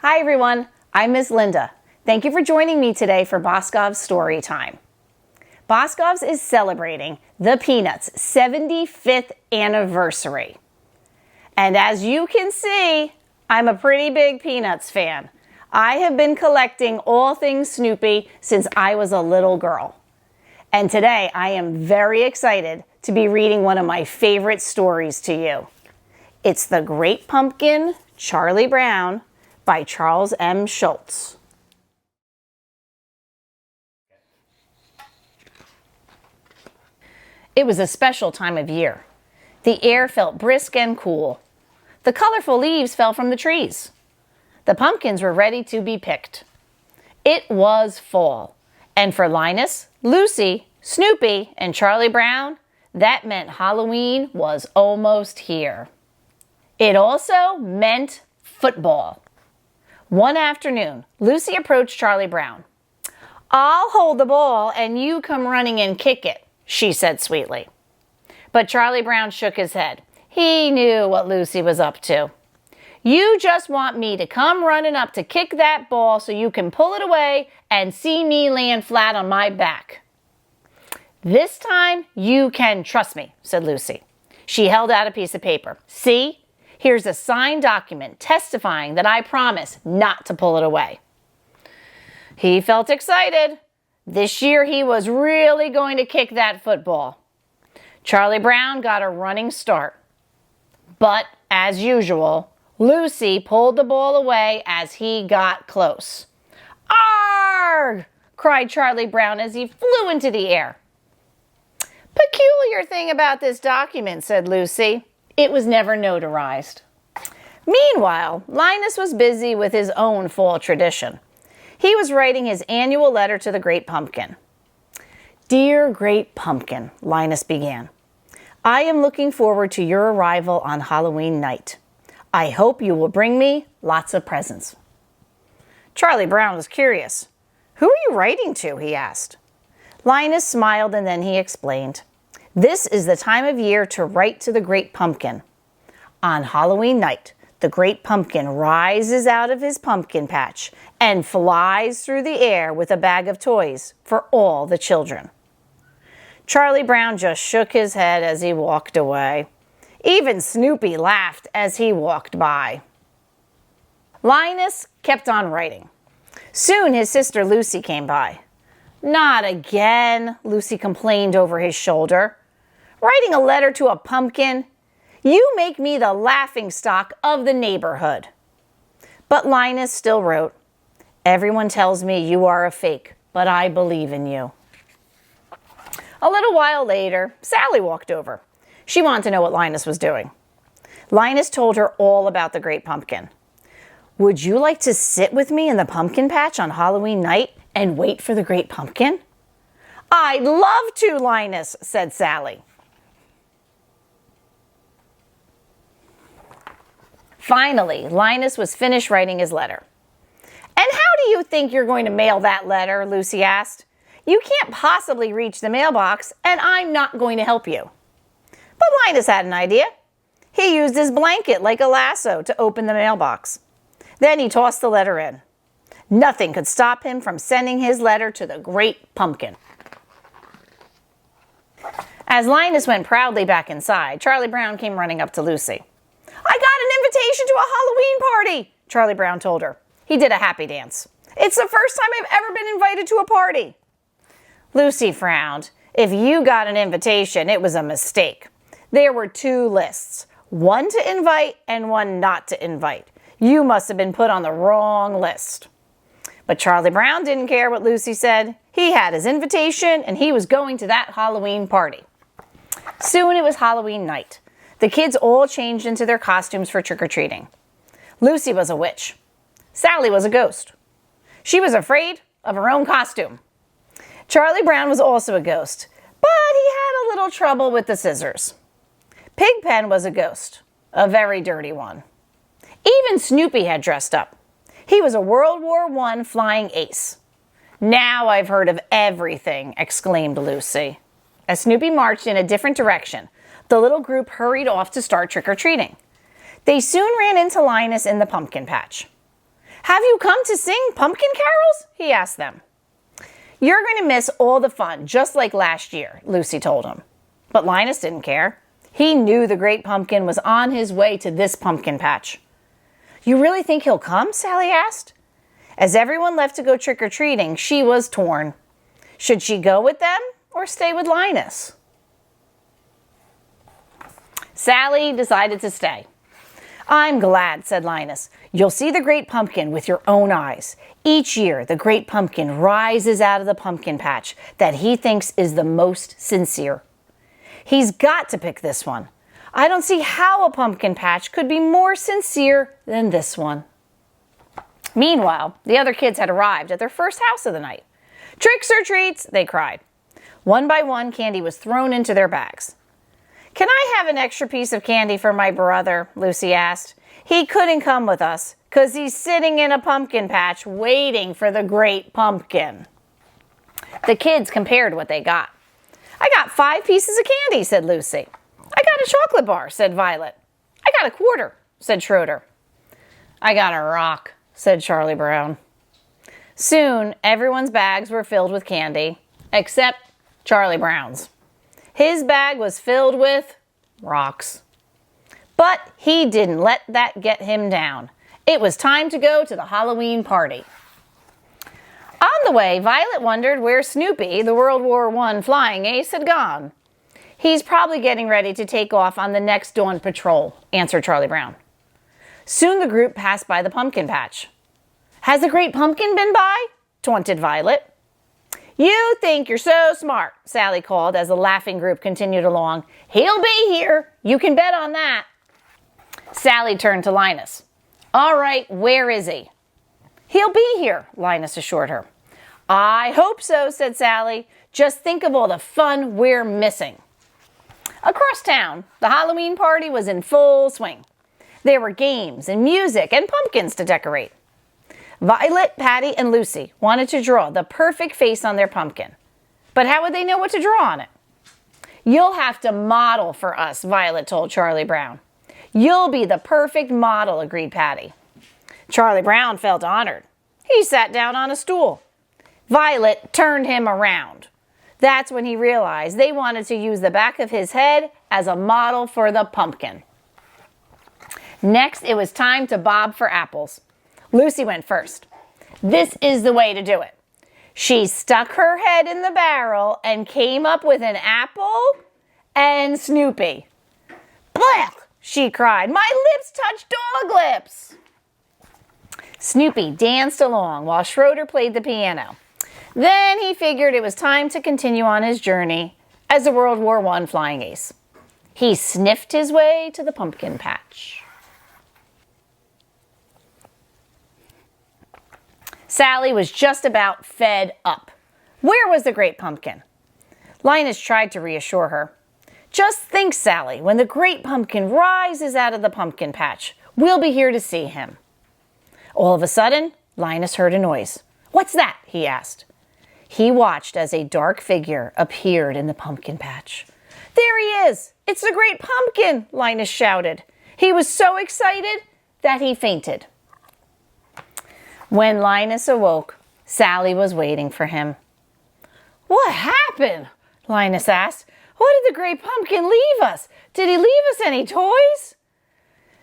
Hi everyone, I'm Miss Linda. Thank you for joining me today for Boscov's Story Time. Boscov's is celebrating the Peanuts' 75th anniversary. And as you can see, I'm a pretty big Peanuts fan. I have been collecting all things Snoopy since I was a little girl. And today I am very excited to be reading one of my favorite stories to you. It's The Great Pumpkin, Charlie Brown, by Charles M. Schulz. It was a special time of year. The air felt brisk and cool. The colorful leaves fell from the trees. The pumpkins were ready to be picked. It was fall, and for Linus, Lucy, Snoopy, and Charlie Brown, that meant Halloween was almost here. It also meant football. One afternoon, Lucy approached Charlie Brown. "I'll hold the ball and you come running and kick it," she said sweetly. But Charlie Brown shook his head. He knew what Lucy was up to. "You just want me to come running up to kick that ball so you can pull it away and see me land flat on my back." "This time you can trust me," said Lucy. She held out a piece of paper. "See? Here's a signed document testifying that I promise not to pull it away." He felt excited. This year he was really going to kick that football. Charlie Brown got a running start. But, as usual, Lucy pulled the ball away as he got close. "Arrgh!" cried Charlie Brown as he flew into the air. "Peculiar thing about this document," said Lucy. It was never notarized. Meanwhile, Linus was busy with his own fall tradition. He was writing his annual letter to the Great Pumpkin. "Dear Great Pumpkin," Linus began, "I am looking forward to your arrival on Halloween night. I hope you will bring me lots of presents." Charlie Brown was curious. "Who are you writing to?" he asked. Linus smiled and then he explained. "This is the time of year to write to the Great Pumpkin. On Halloween night, the Great Pumpkin rises out of his pumpkin patch and flies through the air with a bag of toys for all the children." Charlie Brown just shook his head as he walked away. Even Snoopy laughed as he walked by. Linus kept on writing. Soon his sister Lucy came by. "Not again," Lucy complained over his shoulder. "Writing a letter to a pumpkin? You make me the laughingstock of the neighborhood." But Linus still wrote, "Everyone tells me you are a fake, but I believe in you." A little while later, Sally walked over. She wanted to know what Linus was doing. Linus told her all about the Great Pumpkin. "Would you like to sit with me in the pumpkin patch on Halloween night and wait for the Great Pumpkin?" "I'd love to, Linus," said Sally. Finally, Linus was finished writing his letter. "And how do you think you're going to mail that letter?" Lucy asked. "You can't possibly reach the mailbox, and I'm not going to help you." But Linus had an idea. He used his blanket like a lasso to open the mailbox. Then he tossed the letter in. Nothing could stop him from sending his letter to the Great Pumpkin. As Linus went proudly back inside, Charlie Brown came running up to Lucy. "I got an invitation to a Halloween party," Charlie Brown told her. He did a happy dance. "It's the first time I've ever been invited to a party." Lucy frowned. If you got an invitation, it was a mistake. There were 2 lists, one to invite and one not to invite. You must have been put on the wrong list. But Charlie Brown didn't care what Lucy said. He had his invitation and he was going to that Halloween party. Soon it was Halloween night. The kids all changed into their costumes for trick-or-treating. Lucy was a witch. Sally was a ghost. She was afraid of her own costume. Charlie Brown was also a ghost, but he had a little trouble with the scissors. Pigpen was a ghost, a very dirty one. Even Snoopy had dressed up. He was a World War I flying ace. "Now I've heard of everything," exclaimed Lucy. As Snoopy marched in a different direction, the little group hurried off to start trick-or-treating. They soon ran into Linus in the pumpkin patch. "Have you come to sing pumpkin carols?" he asked them. "You're going to miss all the fun, just like last year," Lucy told him. But Linus didn't care. He knew the great pumpkin was on his way to this pumpkin patch. "You really think he'll come?" Sally asked. As everyone left to go trick-or-treating, she was torn. Should she go with them or stay with Linus? Sally decided to stay. "I'm glad," said Linus. "You'll see the great pumpkin with your own eyes. Each year, the great pumpkin rises out of the pumpkin patch that he thinks is the most sincere. He's got to pick this one. I don't see how a pumpkin patch could be more sincere than this one." Meanwhile, the other kids had arrived at their first house of the night. "Tricks or treats," they cried. One by one, candy was thrown into their bags. "Can I have an extra piece of candy for my brother?" Lucy asked. "He couldn't come with us because he's sitting in a pumpkin patch waiting for the great pumpkin." The kids compared what they got. "I got 5 pieces of candy," said Lucy. "I got a chocolate bar," said Violet. "I got a quarter," said Schroeder. "I got a rock," said Charlie Brown. Soon, everyone's bags were filled with candy, except Charlie Brown's. His bag was filled with rocks. But he didn't let that get him down. It was time to go to the Halloween party. On the way, Violet wondered where Snoopy, the World War I flying ace, had gone. "He's probably getting ready to take off on the next dawn patrol," answered Charlie Brown. Soon the group passed by the pumpkin patch. "Has the great pumpkin been by?" taunted Violet. "You think you're so smart," Sally called as the laughing group continued along. "He'll be here. You can bet on that." Sally turned to Linus. "All right, where is he?" "He'll be here," Linus assured her. "I hope so," said Sally. "Just think of all the fun we're missing." Across town, the Halloween party was in full swing. There were games and music and pumpkins to decorate. Violet, Patty, and Lucy wanted to draw the perfect face on their pumpkin. But how would they know what to draw on it? "You'll have to model for us," Violet told Charlie Brown. "You'll be the perfect model," agreed Patty. Charlie Brown felt honored. He sat down on a stool. Violet turned him around. That's when he realized they wanted to use the back of his head as a model for the pumpkin. Next, it was time to bob for apples. Lucy went first. This is the way to do it. She stuck her head in the barrel and came up with an apple and Snoopy. "Blech!" she cried. "My lips touch dog lips!" Snoopy danced along while Schroeder played the piano. Then he figured it was time to continue on his journey as a World War I flying ace. He sniffed his way to the pumpkin patch. Sally was just about fed up. Where was the great pumpkin? Linus tried to reassure her. "Just think, Sally, when the great pumpkin rises out of the pumpkin patch, we'll be here to see him." All of a sudden, Linus heard a noise. "What's that?" he asked. He watched as a dark figure appeared in the pumpkin patch. "There he is! It's the great pumpkin!" Linus shouted. He was so excited that he fainted. When Linus awoke, Sally was waiting for him. "What happened?" Linus asked. "What did the great pumpkin leave us? Did he leave us any toys?"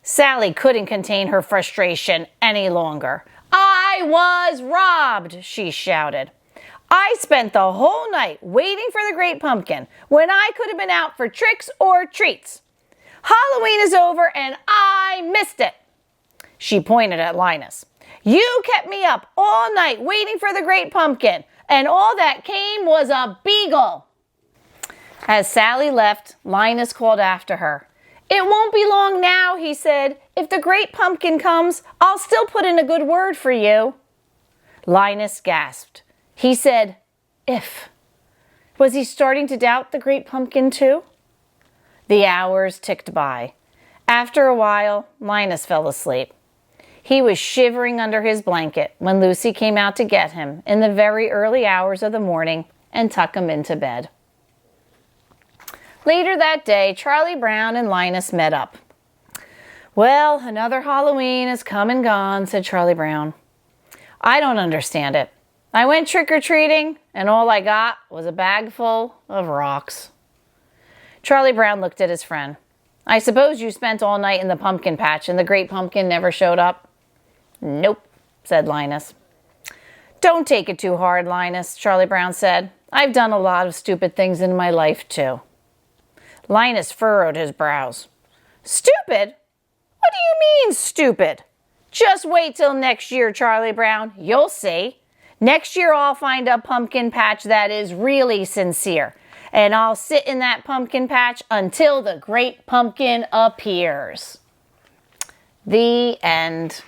Sally couldn't contain her frustration any longer. "I was robbed!" she shouted. "I spent the whole night waiting for the great pumpkin when I could have been out for tricks or treats. Halloween is over and I missed it." She pointed at Linus. "You kept me up all night waiting for the great pumpkin, and all that came was a beagle." As Sally left, Linus called after her. "It won't be long now," he said. "If the great pumpkin comes, I'll still put in a good word for you." Linus gasped. He said, "If." Was he starting to doubt the great pumpkin too? The hours ticked by. After a while, Linus fell asleep. He was shivering under his blanket when Lucy came out to get him in the very early hours of the morning and tuck him into bed. Later that day, Charlie Brown and Linus met up. "Well, another Halloween has come and gone," said Charlie Brown. "I don't understand it. I went trick-or-treating, and all I got was a bag full of rocks." Charlie Brown looked at his friend. "I suppose you spent all night in the pumpkin patch and the great pumpkin never showed up?" "Nope," said Linus. "Don't take it too hard, Linus," Charlie Brown said. "I've done a lot of stupid things in my life, too." Linus furrowed his brows. "Stupid? What do you mean, stupid? Just wait till next year, Charlie Brown. You'll see. Next year I'll find a pumpkin patch that is really sincere, and I'll sit in that pumpkin patch until the great pumpkin appears." The end.